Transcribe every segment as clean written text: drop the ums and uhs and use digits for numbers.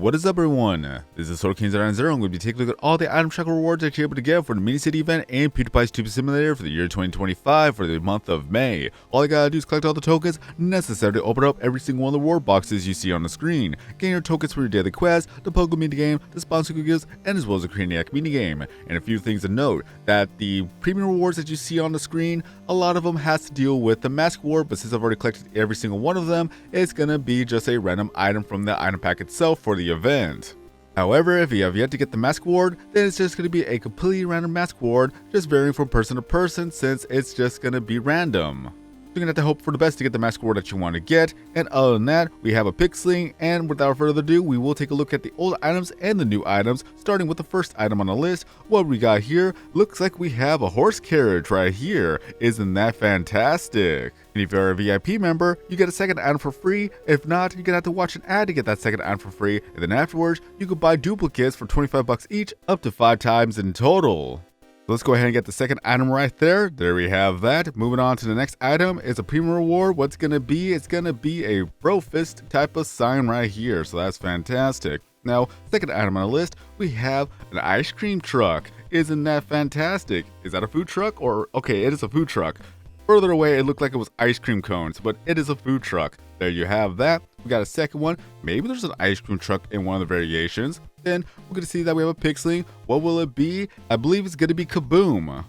What is up, everyone? This is SorkinZero. I'm going to be taking a look at all the item tracker rewards that you're able to get for the mini city event and Pewdiepie's Tube Simulator for the year 2025 for the month of May. All you gotta do is collect all the tokens necessary to open up every single one of the reward boxes you see on the screen. Gain your tokens for your daily quests, the Pogo minigame, the sponsor gifts, and as well as the Craniac minigame. And a few things to note, that the premium rewards that you see on the screen, a lot of them has to deal with the mask reward, but since I've already collected every single one of them, it's gonna be just a random item from the item pack itself for the event. However, if you have yet to get the mask ward, then it's just going to be a completely random mask ward, just varying from person to person since it's just going to be random. You're going to have to hope for the best to get the mask ward that you want to get, and other than that, we have a pick sling, and without further ado, we will take a look at the old items and the new items, starting with the first item on the list. What we got here, looks like we have a horse carriage right here. Isn't that fantastic? And if you're a VIP member, you get a second item for free. If not, you're gonna have to watch an ad to get that second item for free, and then afterwards, you can buy duplicates for 25 bucks each, up to 5 times in total. Let's go ahead and get the second item right there. There we have that. Moving on to the next item is a premium reward. What's gonna be? It's gonna be a bro fist type of sign right here. So that's fantastic. Now, second item on the list, we have an ice cream truck. Isn't that fantastic? Is that a food truck? Or, okay, it is a food truck. Further away, it looked like it was ice cream cones, but it is a food truck. There you have that. We got a second one. Maybe there's an ice cream truck in one of the variations. Then we're going to see that we have a pixeling. What will it be? I believe it's going to be Kaboom.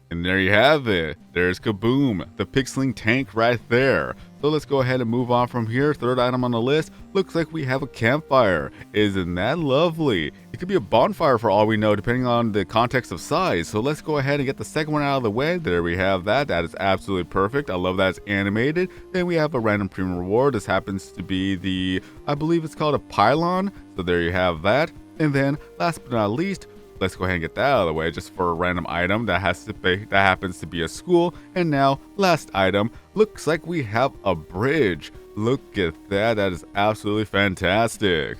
And there you have it. There's Kaboom, the pixeling tank right there. So let's go ahead and move on from here. Third item on the list, looks like we have a campfire. Isn't that lovely? It could be a bonfire for all we know, depending on the context of size. So let's go ahead and get the second one out of the way. There we have that. That is absolutely perfect. I love that it's animated. Then we have a random premium reward. This happens to be the, I believe it's called a pylon. So there you have that. And then last but not least, let's go ahead and get that out of the way just for a random item that happens to be a school. And now, last item, looks like we have a bridge. Look at that. That is absolutely fantastic.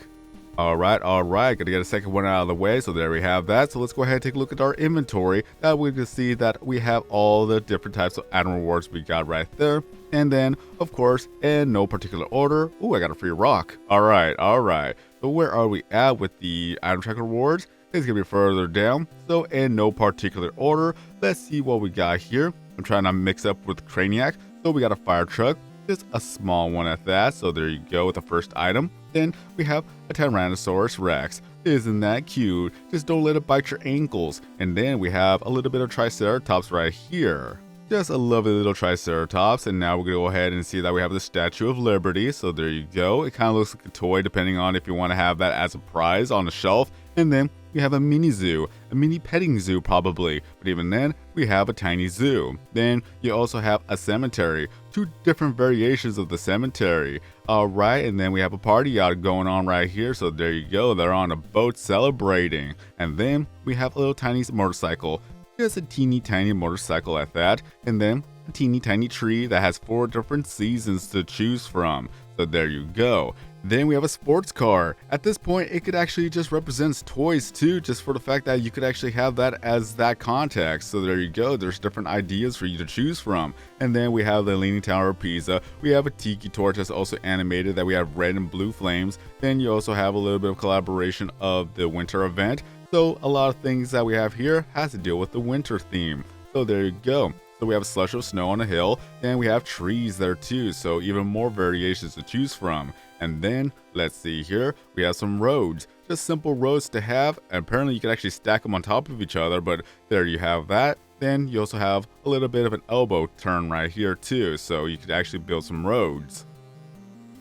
Alright, gotta get a second one out of the way. So there we have that. So let's go ahead and take a look at our inventory. That we can see that we have all the different types of item rewards we got right there. And then, of course, in no particular order, ooh, I got a free rock. Alright. So where are we at with the item tracker rewards? It's gonna be further down. So in no particular order, let's see what we got here. I'm trying to mix up with Craniac. So we got a fire truck, just a small one at that. So there you go with the first item. Then we have a Tyrannosaurus Rex. Isn't that cute? Just don't let it bite your ankles. And then we have a little bit of Triceratops right here. Just a lovely little Triceratops. And now we're gonna go ahead and see that we have the Statue of Liberty. So there you go. It kind of looks like a toy, depending on if you want to have that as a prize on the shelf. And then we have a mini zoo, a mini petting zoo probably, but even then, we have a tiny zoo. Then you also have a cemetery, 2 different variations of the cemetery. Alright, and then we have a party yacht going on right here, so there you go, they're on a boat celebrating. And then we have a little tiny motorcycle, just a teeny tiny motorcycle at that, and then a teeny tiny tree that has 4 different seasons to choose from. So there you go. Then we have a sports car. At this point, it could actually just represents toys too, just for the fact that you could actually have that as that context. So there you go. There's different ideas for you to choose from. And then we have the Leaning Tower of Pisa. We have a tiki torch that's also animated that we have red and blue flames. Then you also have a little bit of collaboration of the winter event. So a lot of things that we have here has to deal with the winter theme. So there you go. So we have a slush of snow on a hill, and we have trees there too, so even more variations to choose from. And then, let's see here, we have some roads, just simple roads to have, and apparently you can actually stack them on top of each other, but there you have that. Then you also have a little bit of an elbow turn right here too, so you could actually build some roads.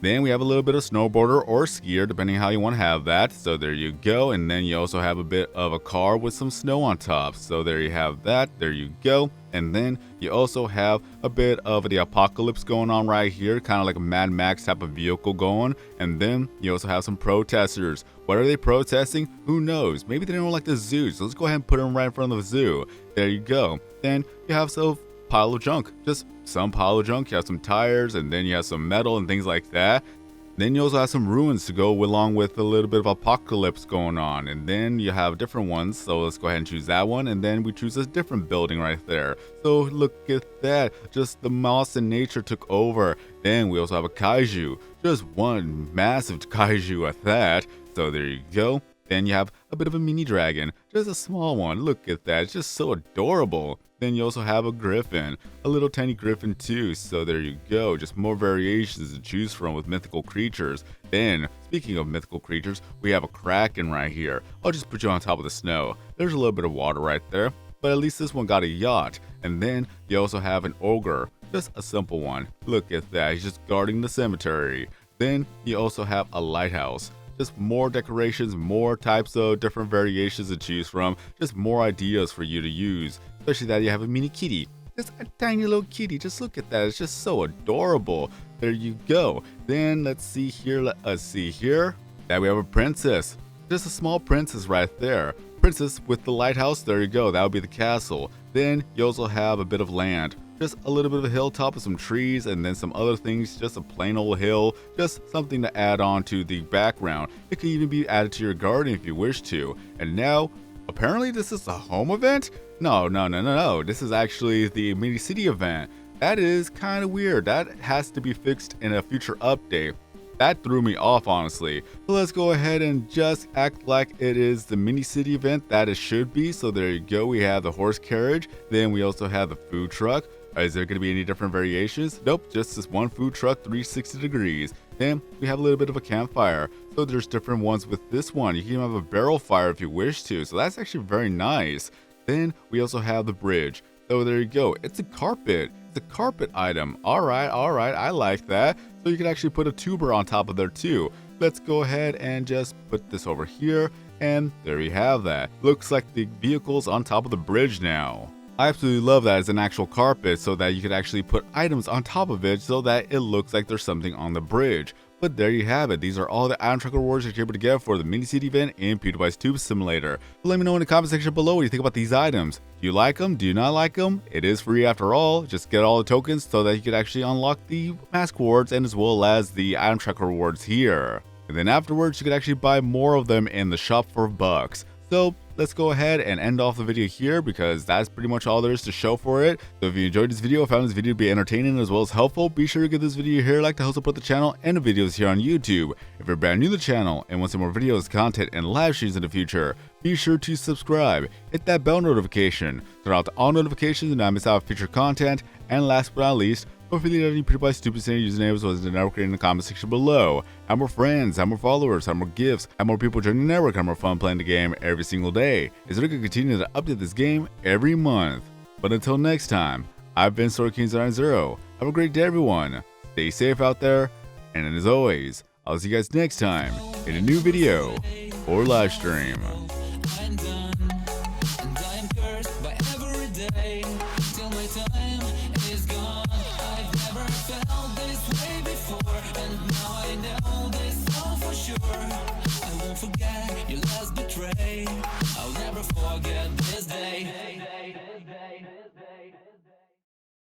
Then we have a little bit of snowboarder or skier, depending how you want to have that. So there you go. And then you also have a bit of a car with some snow on top. So there you have that. There you go. And then you also have a bit of the apocalypse going on right here, kind of like a Mad Max type of vehicle going. And then you also have some protesters. What are they protesting? Who knows? Maybe they don't like the zoo. So let's go ahead and put them right in front of the zoo. There you go. Then you have some pile of junk, just some pile of junk. You have some tires, and then you have some metal and things like that. Then you also have some ruins to go along with a little bit of apocalypse going on. And then you have different ones. So let's go ahead and choose that one. And then we choose a different building right there. So look at that. Just the moss and nature took over. Then we also have a kaiju. Just one massive kaiju at that. So there you go. Then you have a bit of a mini dragon. Just a small one. Look at that. It's just so adorable. Then you also have a griffin, a little tiny griffin too, so there you go, just more variations to choose from with mythical creatures. Then, speaking of mythical creatures, we have a kraken right here. I'll just put you on top of the snow. There's a little bit of water right there, but at least this one got a yacht. And then you also have an ogre, just a simple one. Look at that, he's just guarding the cemetery. Then you also have a lighthouse. Just more decorations, more types of different variations to choose from, just more ideas for you to use. Especially that you have a mini kitty. Just a tiny little kitty. Just look at that. It's just so adorable. There you go. Then let's see here. Let us see here. That we have a princess. Just a small princess right there. Princess with the lighthouse. There you go. That would be the castle. Then you also have a bit of land. Just a little bit of a hilltop with some trees and then some other things. Just a plain old hill. Just something to add on to the background. It could even be added to your garden if you wish to. And now, apparently this is a home event? No. This is actually the mini city event. That is kind of weird. That has to be fixed in a future update. That threw me off, honestly. So let's go ahead and just act like it is the mini city event that it should be. So there you go. We have the horse carriage. Then we also have the food truck. Is there going to be any different variations? Nope, just this one food truck, 360 degrees. Then we have a little bit of a campfire. So there's different ones with this one. You can even have a barrel fire if you wish to. So that's actually very nice. Then we also have the bridge. So there you go. It's a carpet. It's a carpet item. All right. I like that. So you can actually put a tuber on top of there too. Let's go ahead and just put this over here. And there you have that. Looks like the vehicle's on top of the bridge now. I absolutely love that as an actual carpet so that you could actually put items on top of it so that it looks like there's something on the bridge. But there you have it. These are all the item tracker rewards that you're able to get for the mini city event in Pewdiepie's Tube Simulator. But let me know in the comment section below what you think about these items. Do you like them? Do you not like them? It is free after all. Just get all the tokens so that you can actually unlock the mask rewards and as well as the item tracker rewards here. And then afterwards, you can actually buy more of them in the shop for bucks. So let's go ahead and end off the video here because that's pretty much all there is to show for it. So if you enjoyed this video, found this video to be entertaining as well as helpful, be sure to give this video here a like to help support the channel and the videos here on YouTube. If you're brand new to the channel and want some more videos, content, and live streams in the future, be sure to subscribe, hit that bell notification, turn out all notifications and not miss out on future content, and last but not least, don't forget to PewDiePie stupid standard usernames was in the network in the comment section below. Have more friends, have more followers, have more gifts, have more people joining the network, have more fun playing the game every single day. Is it going to continue to update this game every month? But until next time, I've been SwordKing090. Have a great day, everyone. Stay safe out there, and as always, I'll see you guys next time in a new video or live stream. I won't forget your last betray.